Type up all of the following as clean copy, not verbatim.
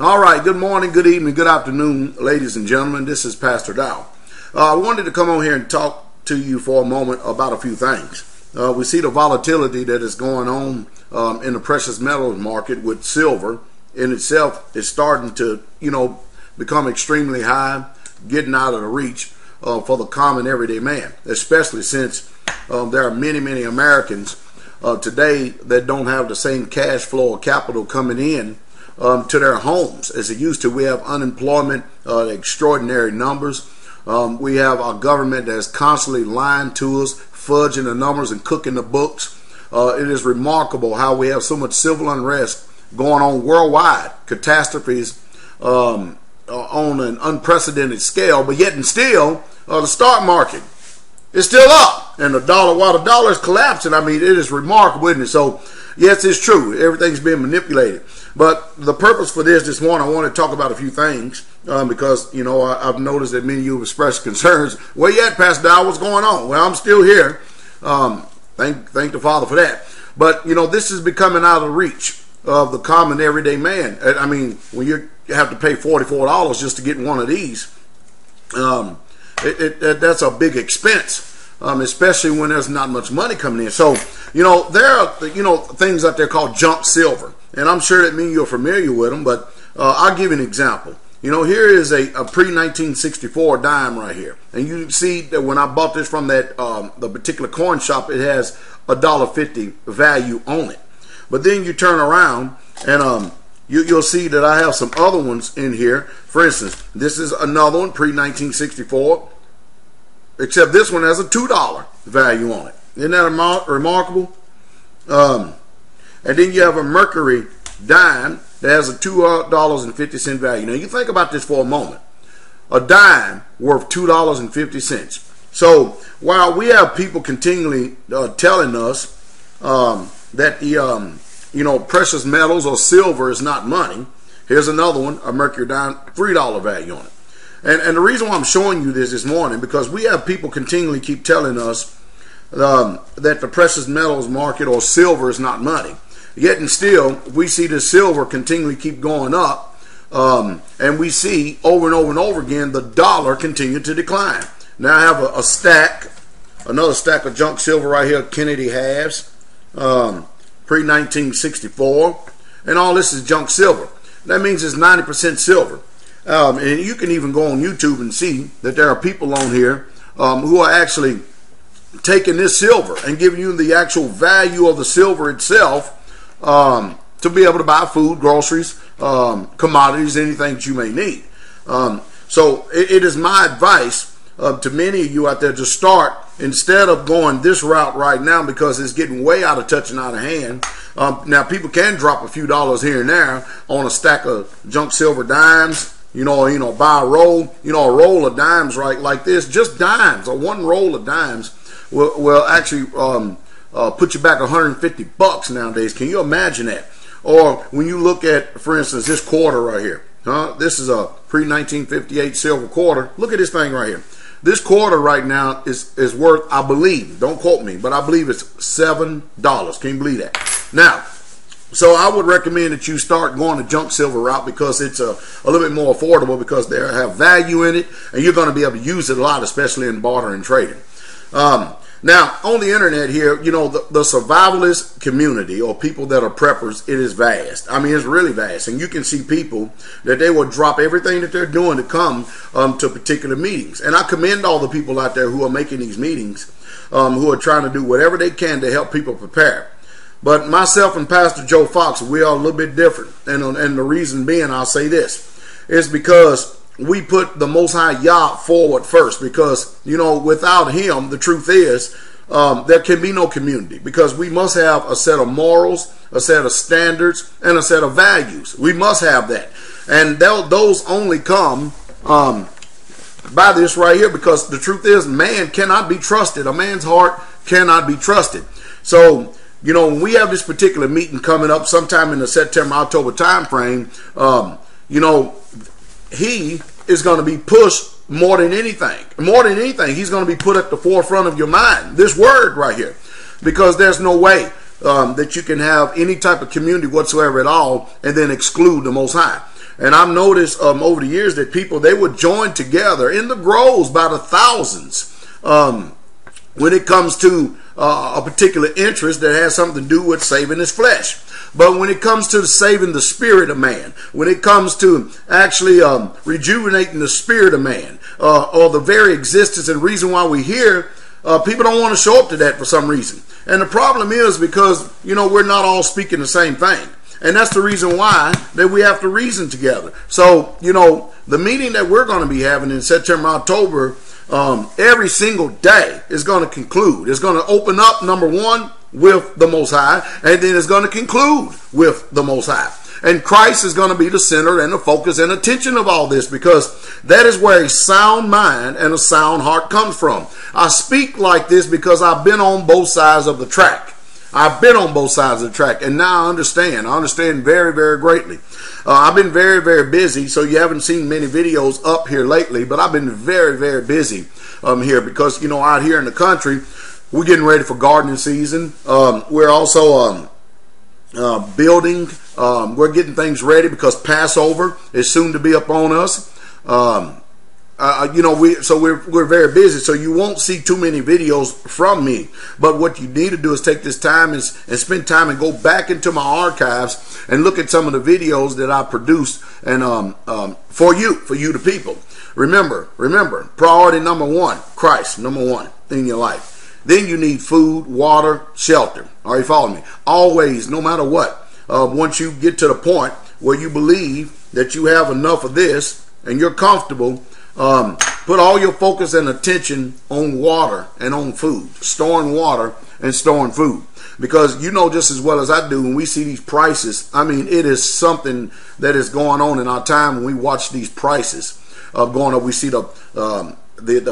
All right, good morning, good evening, good afternoon, ladies and gentlemen. This is Pastor Dow. I wanted to come on here and talk to you for a moment about a few things. We see the volatility that is going on in the precious metals market with silver in itself is starting to, become extremely high, getting out of the reach for the common everyday man, especially since there are many, many Americans today that don't have the same cash flow or capital coming in to their homes as it used to. We have unemployment, extraordinary numbers. We have our government that's constantly lying to us, fudging the numbers and cooking the books. It is remarkable how we have so much civil unrest going on worldwide, catastrophes on an unprecedented scale, but yet and still the stock market is still up, and the dollar, while the dollar is collapsing, I mean, it is remarkable, isn't it? So yes, it's true, everything's being manipulated. But the purpose for this morning, I want to talk about a few things because, I've noticed that many of you have expressed concerns. Where you at, Pastor Dow? What's going on? Well, I'm still here. Thank the Father for that. But, this is becoming out of reach of the common everyday man. I mean, when you have to pay $44 just to get one of these, that's a big expense, especially when there's not much money coming in. So, there are, things out there called junk silver. And I'm sure that you're familiar with them, but I'll give you an example. Here is a pre-1964 dime right here. And you see that when I bought this from that the particular coin shop, it has $1.50 value on it. But then you turn around and you'll see that I have some other ones in here. For instance, this is another one, pre-1964, except this one has a $2 value on it. Isn't that remarkable? And then you have a Mercury dime that has a $2.50 value. Now you think about this for a moment. A dime worth $2.50. So while we have people continually telling us that the precious metals or silver is not money, here's another one, a Mercury dime, $3 value on it. And the reason why I'm showing you this morning, because we have people continually keep telling us that the precious metals market or silver is not money. Yet and still, we see the silver continually keep going up, and we see over and over and over again the dollar continue to decline. Now I have another stack of junk silver right here, Kennedy halves, pre-1964, and all this is junk silver. That means it's 90% silver. And you can even go on YouTube and see that there are people on here who are actually taking this silver and giving you the actual value of the silver itself to be able to buy food, groceries, commodities, anything that you may need. So it is my advice to many of you out there to start, instead of going this route right now, because it's getting way out of touch and out of hand. Now people can drop a few dollars here and there on a stack of junk silver dimes, buy a roll, a roll of dimes right like this, just dimes, or one roll of dimes will actually put you back $150 nowadays. Can you imagine that? Or when you look at, for instance, this quarter right here, this is a pre-1958 silver quarter. Look at this thing right here. This quarter right now is worth, I believe, don't quote me, but I believe it's $7. Can you believe that? Now, so I would recommend that you start going the junk silver route, because it's a little bit more affordable, because they have value in it, and you're going to be able to use it a lot, especially in barter and trading. Now, on the internet here, the survivalist community, or people that are preppers, it is vast. I mean, it's really vast. And you can see people that they will drop everything that they're doing to come to particular meetings. And I commend all the people out there who are making these meetings, who are trying to do whatever they can to help people prepare. But myself and Pastor Joe Fox, we are a little bit different. And the reason being, I'll say this, is because we put the Most High Yah forward first, because, without him, the truth is, there can be no community, because we must have a set of morals, a set of standards, and a set of values. We must have that. And those only come by this right here, because the truth is, man cannot be trusted. A man's heart cannot be trusted. So, when we have this particular meeting coming up sometime in the September-October time frame, he is going to be pushed more than anything. More than anything, he's going to be put at the forefront of your mind. This word right here. Because there's no way that you can have any type of community whatsoever at all and then exclude the Most High. And I've noticed over the years that people, they would join together in the groves by the thousands when it comes to a particular interest that has something to do with saving his flesh. But when it comes to saving the spirit of man, when it comes to actually rejuvenating the spirit of man, or the very existence and reason why we're here, people don't want to show up to that for some reason. And the problem is because, you know, we're not all speaking the same thing. And that's the reason why that we have to reason together. So, you know, the meeting that we're going to be having in September, October, every single day is going to conclude. It's going to open up, number one, with the Most High, and then it's going to conclude with the Most High. And Christ is going to be the center and the focus and attention of all this, because that is where a sound mind and a sound heart comes from. I speak like this because I've been on both sides of the track. I've been on both sides of the track, and now I understand. I understand very, very greatly. I've been very, very busy, so you haven't seen many videos up here lately, but I've been very, very busy here because, you know, out here in the country, we're getting ready for gardening season. We're also building. We're getting things ready because Passover is soon to be upon us. You know, we're very busy, so you won't see too many videos from me. But what you need to do is take this time and spend time and go back into my archives and look at some of the videos that I produced, and for you the people. Remember, priority number one, Christ, number one in your life. Then you need food, water, shelter. Are you following me? Always, no matter what. Once you get to the point where you believe that you have enough of this and you're comfortable, put all your focus and attention on water and on food, storing water and storing food. Because you know just as well as I do, when we see these prices, I mean, it is something that is going on in our time when we watch these prices going up. We see the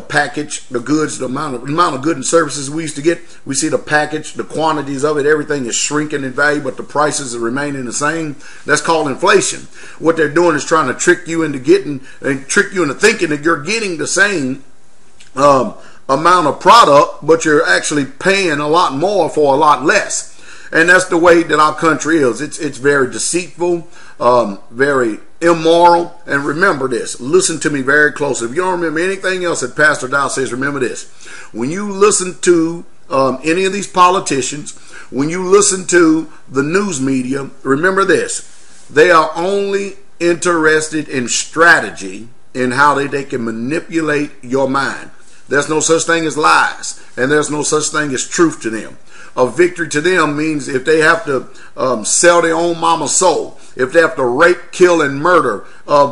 package, the goods, the amount of goods and services we used to get. We see the package, the quantities of it, everything is shrinking in value, but the prices are remaining the same. That's called inflation. What they're doing is trying to trick you into thinking that you're getting the same amount of product, but you're actually paying a lot more for a lot less. And that's the way that our country is. It's very deceitful, very immoral. And remember this, listen to me very closely. If you don't remember anything else that Pastor Dow says, remember this. When you listen to any of these politicians, when you listen to the news media, remember this. They are only interested in strategy, in how they can manipulate your mind. There's no such thing as lies, and there's no such thing as truth to them. A victory to them means if they have to sell their own mama's soul, if they have to rape, kill, and murder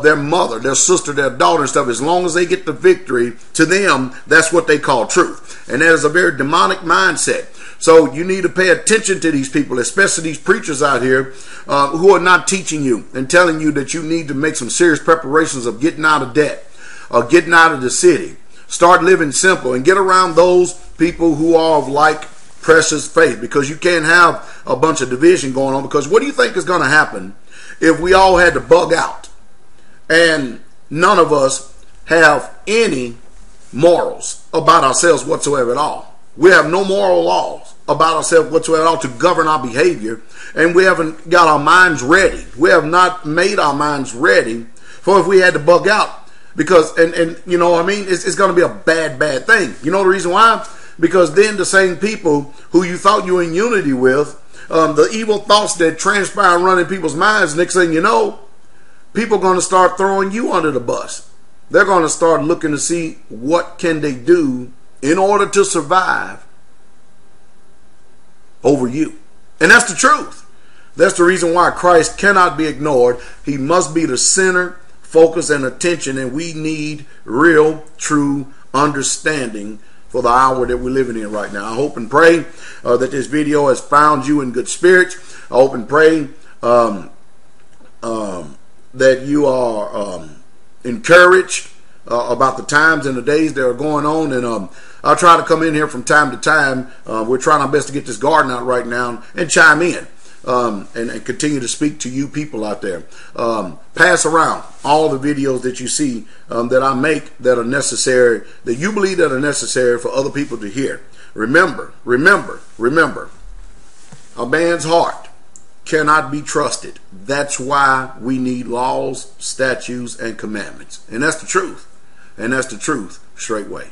their mother, their sister, their daughter and stuff, as long as they get the victory, to them, that's what they call truth. And that is a very demonic mindset. So you need to pay attention to these people, especially these preachers out here who are not teaching you and telling you that you need to make some serious preparations of getting out of debt, or getting out of the city. Start living simple and get around those people who are of like precious faith, because you can't have a bunch of division going on. Because what do you think is going to happen if we all had to bug out and none of us have any morals about ourselves whatsoever at all? We have no moral laws about ourselves whatsoever at all to govern our behavior, and we haven't got our minds ready. We have not made our minds ready for if we had to bug out. Because, and you know what I mean, it's going to be a bad thing. You know the reason why? Because then the same people who you thought you were in unity with, the evil thoughts that transpire and run in people's minds, next thing you know, people are going to start throwing you under the bus. They're going to start looking to see what can they do in order to survive over you. And that's the truth. That's the reason why Christ cannot be ignored. He must be the center, focus, and attention, and we need real, true understanding for the hour that we're living in right now. I hope and pray that this video has found you in good spirits. I hope and pray that you are encouraged about the times and the days that are going on. And I'll try to come in here from time to time. We're trying our best to get this garden out right now and chime in. And continue to speak to you people out there. Pass around all the videos that you see that I make that are necessary, that you believe that are necessary for other people to hear. Remember, a man's heart cannot be trusted. That's why we need laws, statutes, and commandments. And that's the truth. And that's the truth straightway.